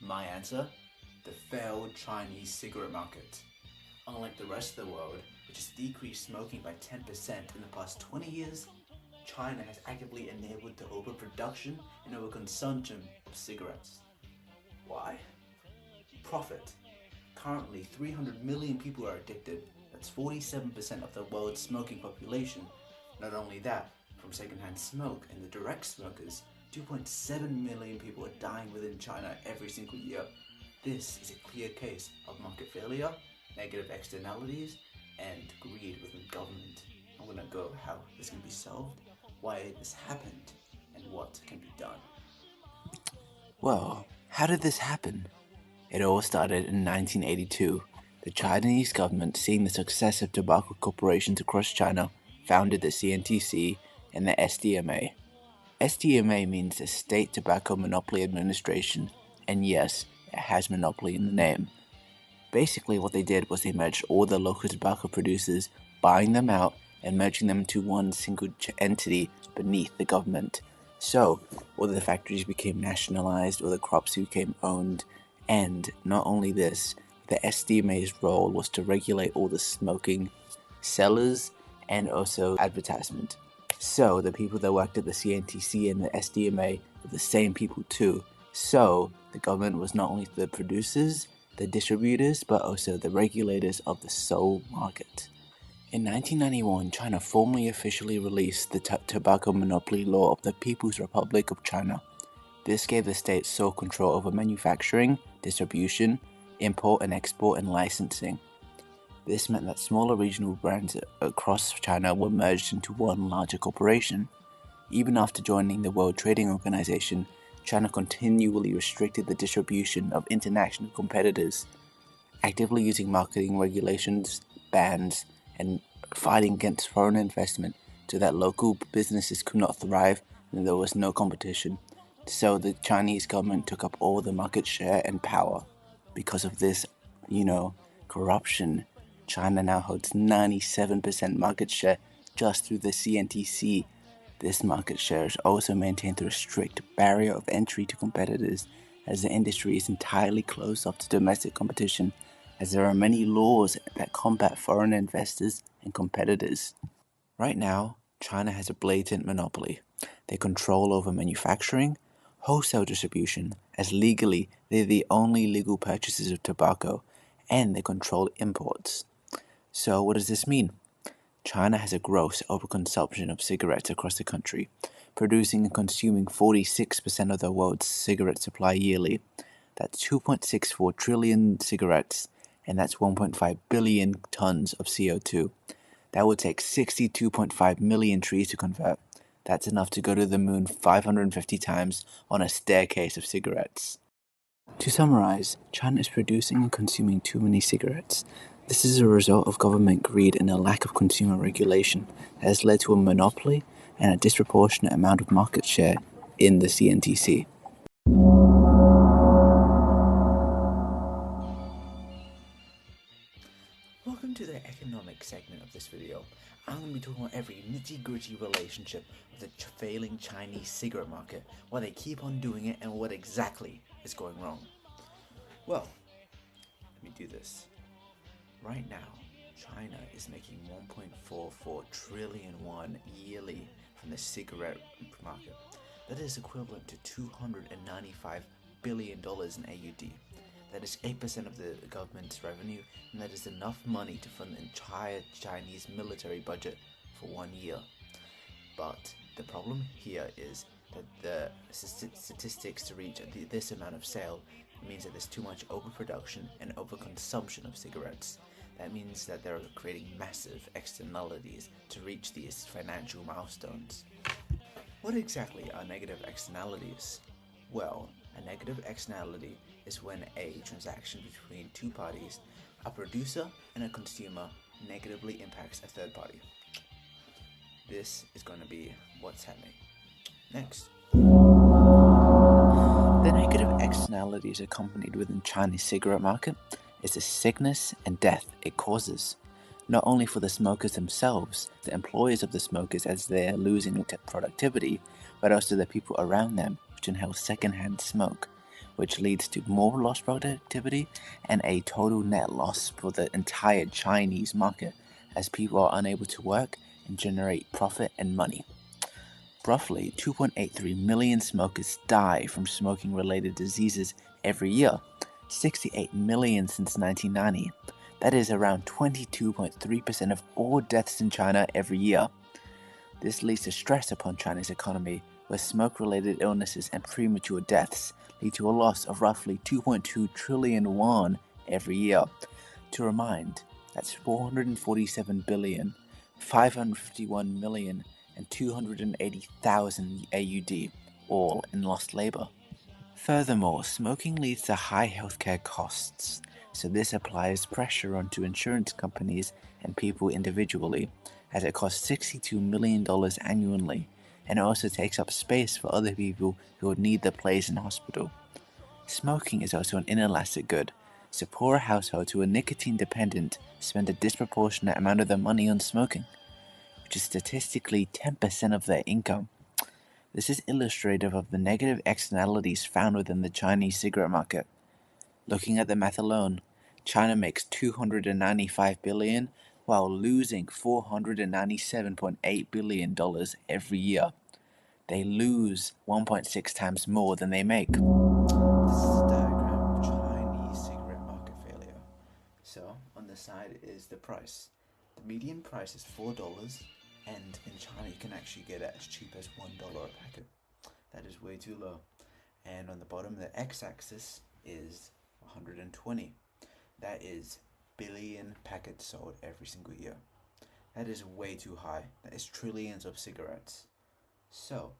My answer? The failed Chinese cigarette market. Unlike the rest of the world, which has decreased smoking by 10% in the past 20 years, China has actively enabled the overproduction and overconsumption of cigarettes. Why? Profit. Currently, 300 million people are addicted. That's 47% of the world's smoking population. Not only that, from secondhand smoke and the direct smokers, 2.7 million people are dying within China every single year. This is a clear case of market failure, negative externalities, and greed within government. I'm gonna go how this can be solved, why this happened, and what can be done. Well, how did this happen? It all started in 1982. The Chinese government, seeing the success of tobacco corporations across China, founded the CNTC and the SDMA. SDMA means the State Tobacco Monopoly Administration, and yes, it has monopoly in the name. Basically what they did was they merged all the local tobacco producers, buying them out and merging them into one single entity beneath the government. So, all the factories became nationalized, all the crops became owned, and not only this, the SDMA's role was to regulate all the smoking sellers and also advertisement. So, the people that worked at the CNTC and the SDMA were the same people too. So, the government was not only the producers, the distributors, but also the regulators of the sole market. In 1991, China formally officially released the Tobacco Monopoly Law of the People's Republic of China. This gave the state sole control over manufacturing, distribution, import and export, and licensing. This meant that smaller regional brands across China were merged into one larger corporation. Even after joining the World Trading Organization, China continually restricted the distribution of international competitors, actively using marketing regulations, bans, and fighting against foreign investment so that local businesses could not thrive and there was no competition. So the Chinese government took up all the market share and power. Because of this, corruption, China now holds 97% market share just through the CNTC. This market share is also maintained through a strict barrier of entry to competitors, as the industry is entirely closed off to domestic competition, as there are many laws that combat foreign investors and competitors. Right now, China has a blatant monopoly. They control over manufacturing, wholesale distribution, as legally they're the only legal purchasers of tobacco, and they control imports. So what does this mean? China has a gross overconsumption of cigarettes across the country, producing and consuming 46% of the world's cigarette supply yearly. That's 2.64 trillion cigarettes, and that's 1.5 billion tons of CO2. That would take 62.5 million trees to convert. That's enough to go to the moon 550 times on a staircase of cigarettes. To summarize, China is producing and consuming too many cigarettes. This is a result of government greed and a lack of consumer regulation that has led to a monopoly and a disproportionate amount of market share in the CNTC. Welcome to the economic segment of this video. I'm going to be talking about every nitty-gritty relationship of the failing Chinese cigarette market, why they keep on doing it, and what exactly is going wrong. Well, let me do this. Right now, China is making 1.44 trillion won yearly from the cigarette market. That is equivalent to $295 billion in AUD. That is 8% of the government's revenue, and that is enough money to fund the entire Chinese military budget for 1 year. But the problem here is that the statistics to reach this amount of sale means that there's too much overproduction and overconsumption of cigarettes. That means that they're creating massive externalities to reach these financial milestones. What exactly are negative externalities? Well, a negative externality is when a transaction between two parties, a producer and a consumer, negatively impacts a third party. This is going to be what's happening. Next. The negative externalities accompanied within China's cigarette market is the sickness and death it causes, not only for the smokers themselves, the employers of the smokers as they are losing productivity, but also the people around them which inhale secondhand smoke, which leads to more lost productivity and a total net loss for the entire Chinese market, as people are unable to work and generate profit and money. Roughly 2.83 million smokers die from smoking-related diseases every year, 68 million since 1990. That is around 22.3% of all deaths in China every year. This leads to stress upon China's economy, where smoke-related illnesses and premature deaths lead to a loss of roughly 2.2 trillion won every year. To remind, that's 447 billion, 551 million, and 280,000 AUD, all in lost labor. Furthermore, smoking leads to high healthcare costs, so this applies pressure onto insurance companies and people individually, as it costs $62 million annually, and it also takes up space for other people who would need the place in hospital. Smoking is also an inelastic good, so poorer households who are nicotine dependent spend a disproportionate amount of their money on smoking, which is statistically 10% of their income. This is illustrative of the negative externalities found within the Chinese cigarette market. Looking at the math alone, China makes $295 billion while losing $497.8 billion every year. They lose 1.6 times more than they make. This is a diagram of Chinese cigarette market failure. So, on the side is the price. The median price is $4, and in China you can actually get it as cheap as $1 a packet. That is way too low. And on the bottom, the x-axis is 120. That is billion packets sold every single year. That is way too high. That is trillions of cigarettes. So,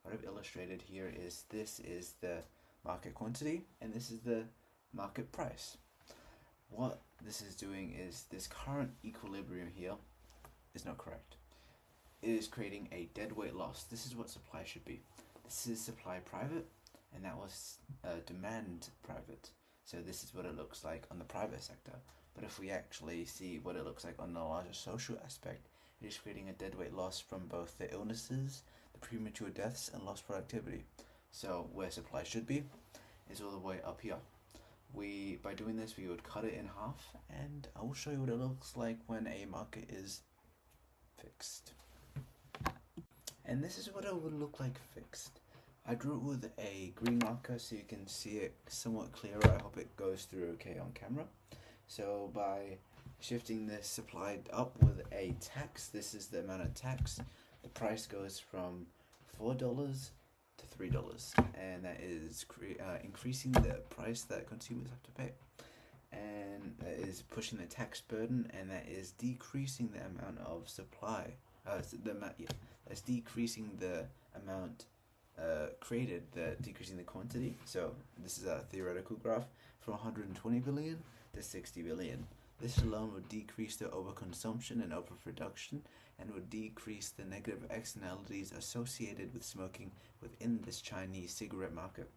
what I've illustrated here is this is the market quantity and this is the market price. What this is doing is this current equilibrium here is not correct. It is creating a deadweight loss. This is what supply should be. This is supply private, and that was demand private. So this is what it looks like on the private sector. But if we actually see what it looks like on the larger social aspect, it is creating a deadweight loss from both the illnesses, the premature deaths, and lost productivity. So where supply should be is all the way up here. By doing this, we would cut it in half, and I will show you what it looks like when a market is fixed. And this is what it would look like fixed. I drew it with a green marker so you can see it somewhat clearer. I hope it goes through okay on camera. So by shifting the supply up with a tax, this is the amount of tax, the price goes from $4 to $3, and that is increasing the price that consumers have to pay. And that is pushing the tax burden, and that is decreasing the amount of supply. That's decreasing the amount created, decreasing the quantity. So this is a theoretical graph from 120 billion to 60 billion. This alone would decrease the overconsumption and overproduction, and would decrease the negative externalities associated with smoking within this Chinese cigarette market.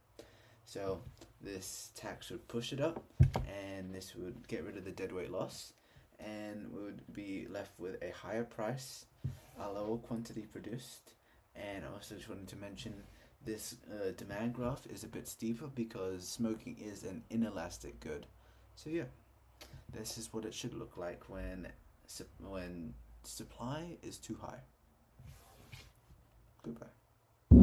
So this tax would push it up, and this would get rid of the deadweight loss, and we would be left with a higher price, a lower quantity produced. And I also just wanted to mention this demand graph is a bit steeper because smoking is an inelastic good. So yeah, this is what it should look like when supply is too high. Goodbye. The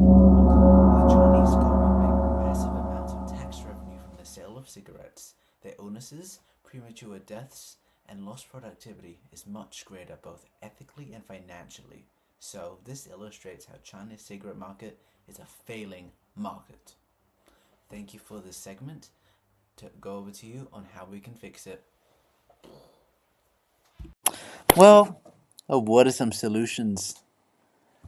Chinese government make massive amounts of tax revenue from the sale of cigarettes. Their illnesses, premature deaths, and lost productivity is much greater both ethically and financially. So this illustrates how China's cigarette market is a failing market. Thank you for this segment. To go over to you on how we can fix it. Well, what are some solutions?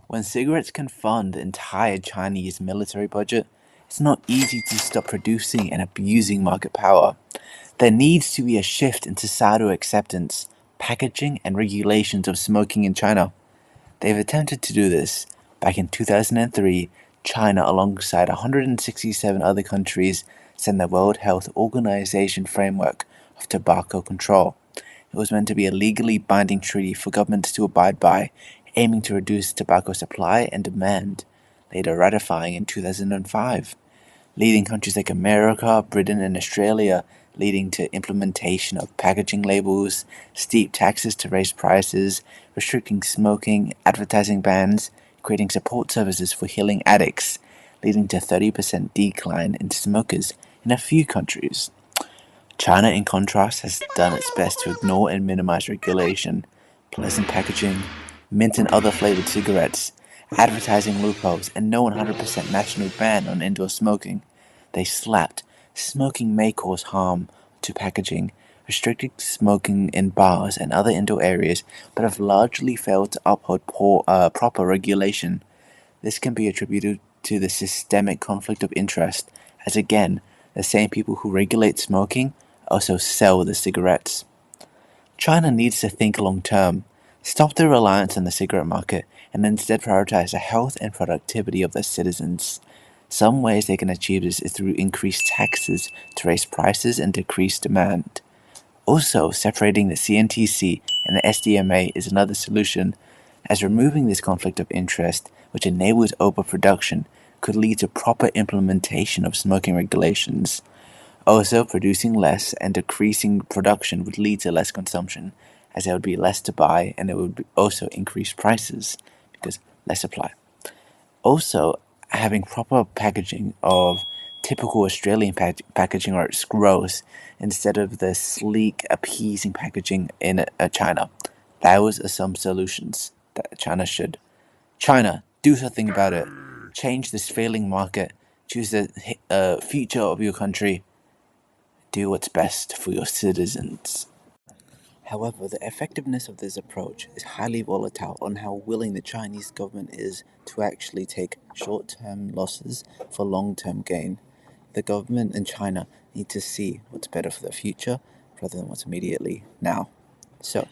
When cigarettes can fund the entire Chinese military budget, it's not easy to stop producing and abusing market power. There needs to be a shift in societal acceptance, packaging, and regulations of smoking in China. They've attempted to do this. Back in 2003, China, alongside 167 other countries, signed the World Health Organization framework of tobacco control. It was meant to be a legally binding treaty for governments to abide by, aiming to reduce tobacco supply and demand, later ratifying in 2005. leading countries like America, Britain, and Australia, leading to implementation of packaging labels, steep taxes to raise prices, restricting smoking, advertising bans, creating support services for healing addicts, leading to 30% decline in smokers in a few countries. China, in contrast, has done its best to ignore and minimize regulation, pleasant packaging, mint and other flavored cigarettes, advertising loopholes, and no 100% national ban on indoor smoking. They slapped "smoking may cause harm" to packaging, restricted smoking in bars and other indoor areas, but have largely failed to uphold proper regulation. This can be attributed to the systemic conflict of interest, as again, the same people who regulate smoking also sell the cigarettes. China needs to think long term, stop their reliance on the cigarette market, and instead prioritize the health and productivity of their citizens. Some ways they can achieve this is through increased taxes to raise prices and decrease demand. Also, separating the CNTC and the SDMA is another solution, as removing this conflict of interest, which enables overproduction, could lead to proper implementation of smoking regulations. Also, producing less and decreasing production would lead to less consumption, as there would be less to buy, and it would also increase prices because less supply. Also, having proper packaging of typical Australian packaging or it's gross instead of the sleek, appeasing packaging in China. Those are some solutions that China should. China, do something about it. Change this failing market. Choose the future of your country. Do what's best for your citizens. However, the effectiveness of this approach is highly volatile on how willing the Chinese government is to actually take short-term losses for long-term gain. The government in China need to see what's better for the future rather than what's immediately now. So,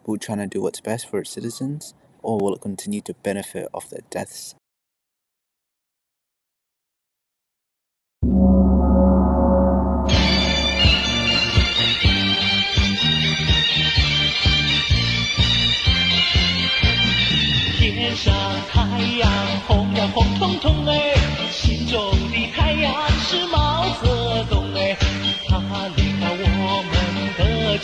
will China do what's best for its citizens, or will it continue to benefit off their deaths?天上太阳红呀红彤彤哎，心中的太阳是毛泽东哎，他领导我们的